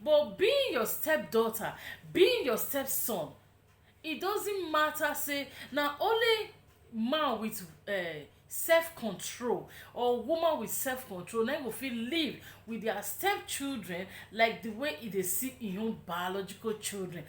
But being your stepdaughter, being your stepson, it doesn't matter. Say now only man with self-control or woman with self-control now go fit live with their stepchildren like the way they see in own biological children.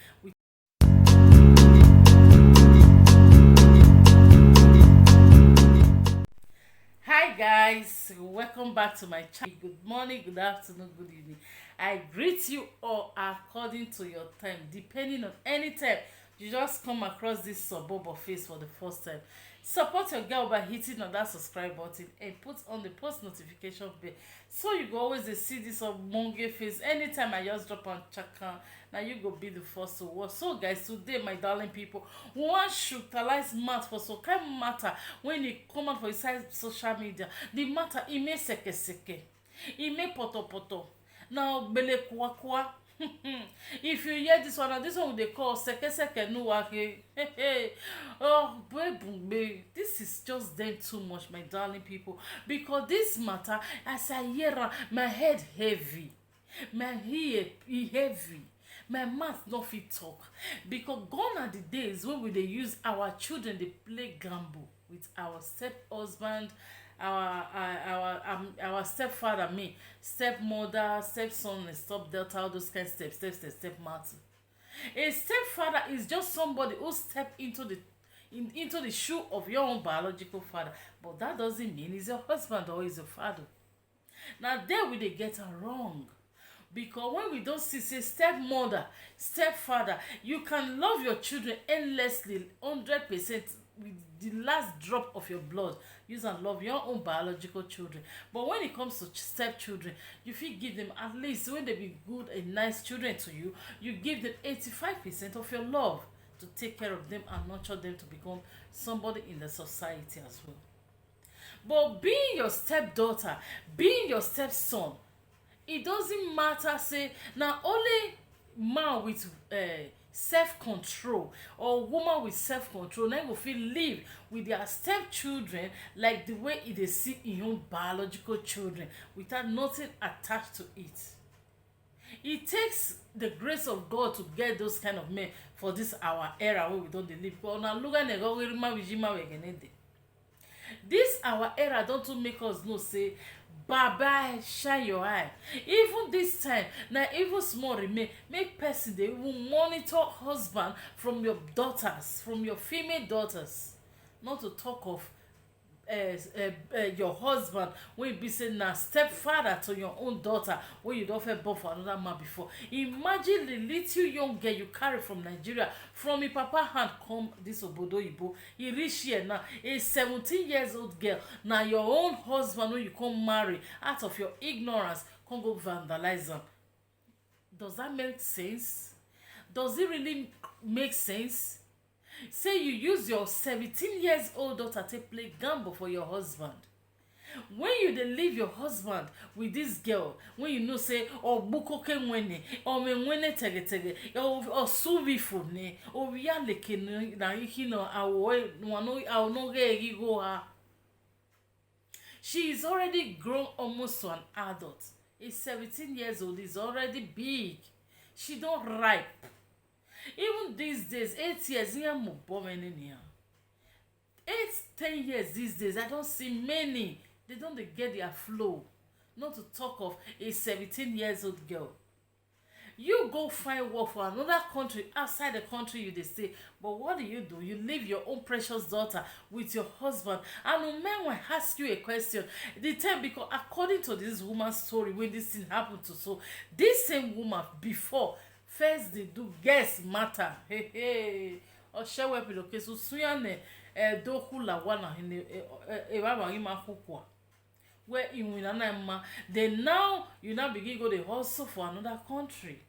Hi guys, welcome back to my channel. Good morning, good afternoon, good evening. I greet you all according to your time, depending on any time you just come across this suburb of face for the first time. Support your girl by hitting on that subscribe button and put on the post notification bell so you go always dey see this ogbonge face anytime I just drop on chaka. Now you go be the first to watch. So guys, today my darling people, we wan utilize math for some kind matter when e come out for inside social media. The matter e make seke e make poto now bele kwa. If you hear this one, this one they call seke no wake. Oh baby, this is just then too much, my darling people, because this matter as I hear am, my head heavy, my ear e heavy, my mouth no fit talk, because gone are the days when we dey use our children dey play gamble with our step husband, our stepfather, me stepmother, stepson, and stepdaughter, all those kind of stepmother. A stepfather is just somebody who step into the shoe of your own biological father, but that doesn't mean he's your husband or he's your father. Now there we dey get am wrong, because when we don see say stepmother, stepfather, you can love your children endlessly 100% with the last drop of your blood, use and love your own biological children. But when it comes to stepchildren, you fit give them, at least when they be good and nice children to you, you give them 85% of your love to take care of them and nurture them to become somebody in the society as well. But being your stepdaughter, being your stepson, it doesn't matter. Say now only man with self-control or woman with self-control now go fit live with their stepchildren like the way they see in own biological children without nothing attached to it. It takes the grace of God to get those kind of men for this our era where we don't live. This our era don't to make us know say bye shine your eye. Even this time now, even small remain make person they will monitor husband from your daughters, from your female daughters, not to talk of your husband when you be saying na stepfather to your own daughter when you don't feel born for another man before. Imagine the little young girl you carry from Nigeria, from your papa hand come this obodo ibo, he reach here now, a 17 years old girl. Now your own husband when you come marry out of your ignorance come go vandalize them. Does that make sense? Does it really make sense? Say you use your 17 years old daughter to play gamble for your husband. When you dey leave your husband with this girl, when you know say buko ke nwene or me nwene tege or suvi fune or ya leke na iki no awo no ge go ha. She is already grown almost to an adult. Is 17 years old, is already big. She don't ripe. Even these days, 8 years, 10 years these days, I don't see many. They don't get their flow. Not to talk of a 17 years old girl. You go find work for another country, outside the country you they stay. But what do? You leave your own precious daughter with your husband. And a man will ask you a question. The time, because according to this woman's story, when this thing happened to so, this same woman before, first they do guess matter. Or share web okay so suyane do hula wana where in winana then now you now begin go the hustle for another country.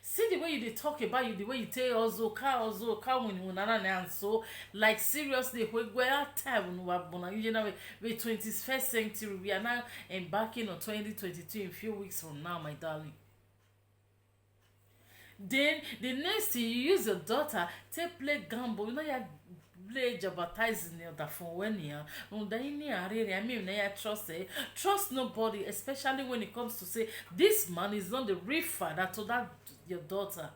See the way you dey talk about you, the way you tell also car when winana and so like seriously where time you know the 21st century we are now embarking on 2022 in a few weeks from now, my darling. Then the next thing you use your daughter to play gamble. You know you're blade advertising that for when ya I mean trust nobody, especially when it comes to say this man is not the real father to that your daughter.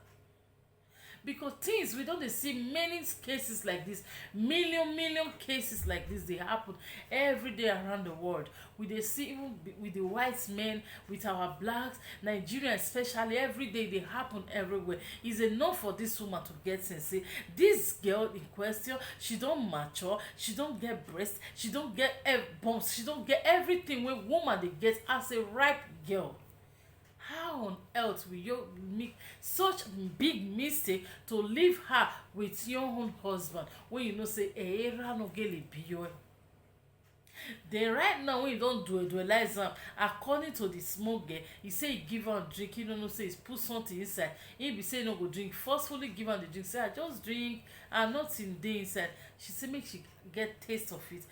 Because things we don't dey see many cases like this, million cases like this, they happen every day around the world. We dey see even with the white men, with our blacks, Nigeria especially, every day they happen everywhere. Is enough for this woman to get sense say this girl in question, she don't mature, she don't get breast, she don't get bumps, she don't get everything wey woman dey get as a ripe girl. How on earth will you make such big mistake to leave her with your own husband when you know say era no gele biyo? Then right now when you don't dualize am, according to the small girl, he say he give her drink, he don't know say he put something inside. He be say no go drink, forcefully give her the drink, say I just drink and nothing dey inside. She say make she get taste of it.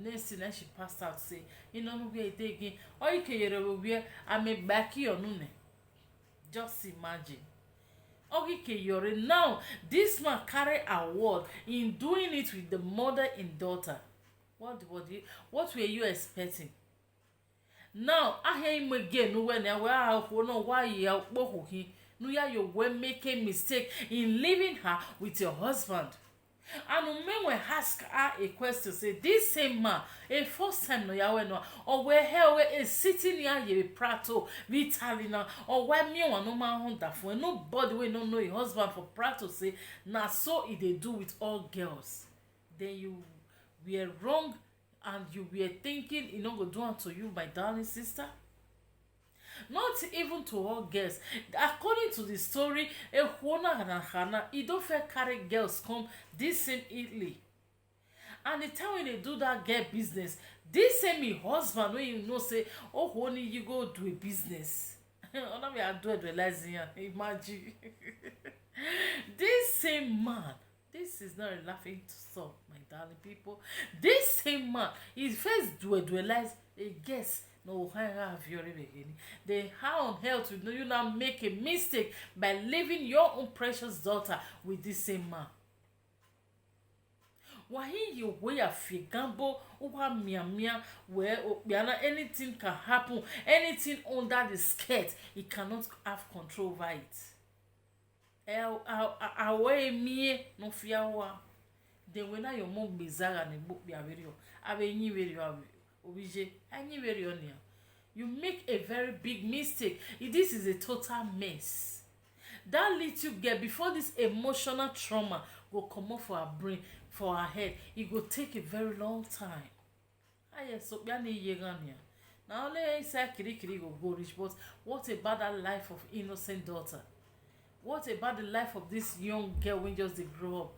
Next thing she passed out say you know where it again or you can hear where I'm a backy or nune. Just imagine. Okay, now this man carry award in doing it with the mother and daughter. What were you expecting? Now I hear him again when I no why you no you were making mistake in leaving her with your husband. And when ask her a question, say this same man, a first time no yawe no, or where hell is sitting near ye prato, vitalina, or where me one no man hunter for nobody we don't know your husband for prato say, na so it they do with all girls. Then you were wrong and you were thinking you know go do unto you, my darling sister. Not even to all girls. According to the story, a Juana and Hannah, he don't fair carry girls come this same Italy. And the time when they do that girl business, this same husband when you know say, oh honey, you go do a business. Only I do it realizing imagine. This same man, this is not a laughing stock, my darling people. This same man, he first realize a guess. No, then how on earth will you now make a mistake by leaving your own precious daughter with this same man? Why you way a figambo uwa mia where anything can happen, anything under the skirt, he cannot have control over it. Away me no fear. Then when I your mom bizarre and a book be a video, I will you video. You make a very big mistake. This is a total mess. That little girl, before this emotional trauma go come off for her brain, for her head, it go take a very long time. So now only say kiri go rich, but what about that life of innocent daughter? What about the life of this young girl when just they grow up?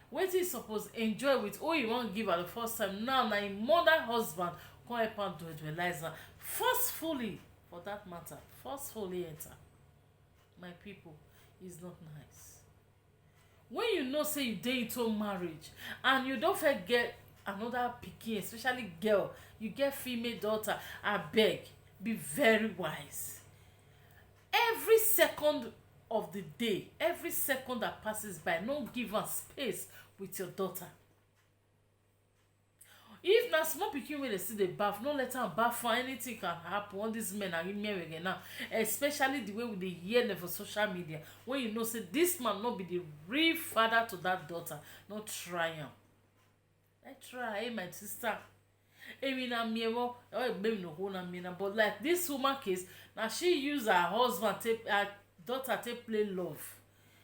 What is supposed to enjoy with who you want give her the first time? Now im mother husband come help am to realize her forcefully, for that matter, forcefully enter. My people, is not nice. When you know say you dey into marriage and you don't forget another pikin, especially girl, you get female daughter, abeg be very wise. Every second of the day, every second that passes by, no give her space with your daughter. If na small pikin wey dey see the bath, no let am bath for anything can happen. All these men are in here again now, especially the way we dey hear them for social media. When you know say this man not be the real father to that daughter, no try am. I try, my sister. But like this woman case, now she use her husband take her daughter take play love.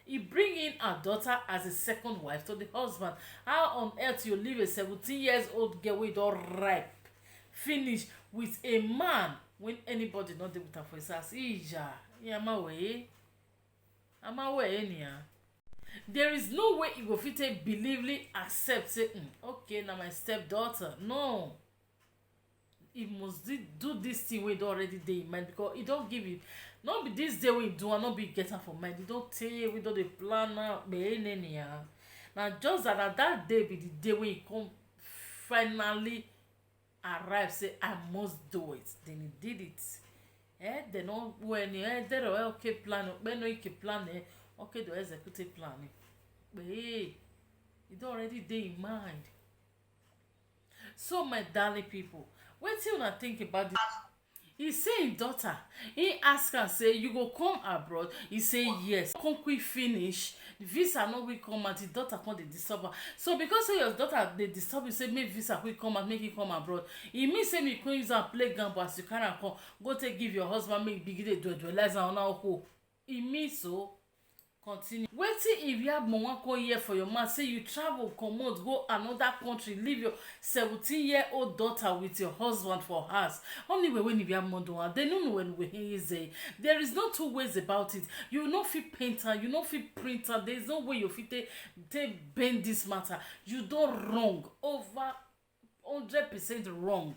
He bring in her daughter as a second wife to the husband. How on earth you leave a 17 years old girl with all ripe finish with a man when anybody not there with her for his house? I'm away. There is no way you go fit take believely accept say okay now my stepdaughter. No, he must do this thing wey already dey in mind, because he don't give it. Not be this day we do and not be getting for mind. He don't tell we don't dey plan now. Now just that day be the day when he come finally arrive say I must do it. Then he did it. They know when they okay plan. When no plan okay do execute plan. But hey, e don already dey in mind. So my darling people, wetin una think about this? He say im daughter, he ask am say you go come abroad, he say yes. Come quick finish visa no quick come out, his daughter come dey disturb am. So because say your daughter dey disturb you say make visa quick come out, make him come abroad, e mean say me come use am play gamble as you carry am come go take give your husband make he begin dey dualize am una hoe. E mean so. Continue. Wetin if you have wan come here for your man say you travel comot go another country leave your 17-year-old daughter with your husband for house only when you have money and they no know when we easy. There is no two ways about it. You no fit paint am, you no fit print am. There is no way you fit take bend this matter. You don wrong, over 100% wrong.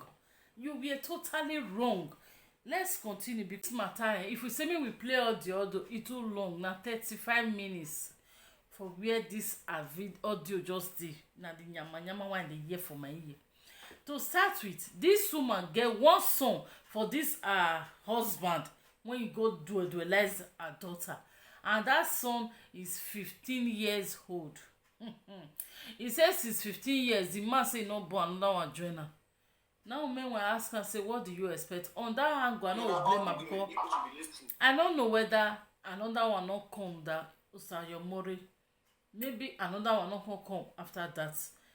You were totally wrong. Let's continue because matter if we say make we play audio e too long na 35 minutes for where this audio just dey na the nyama one dey hear for my ear. To start with, this woman get one son for this husband when you go dualize her daughter, and that son is 15 years old. He says he's 15 years. The man say no born another one join her. Now men will ask her, say, what do you expect? On that angle, I know blame her because I don't know whether another one not come that Usayomori. Maybe another one not come after that.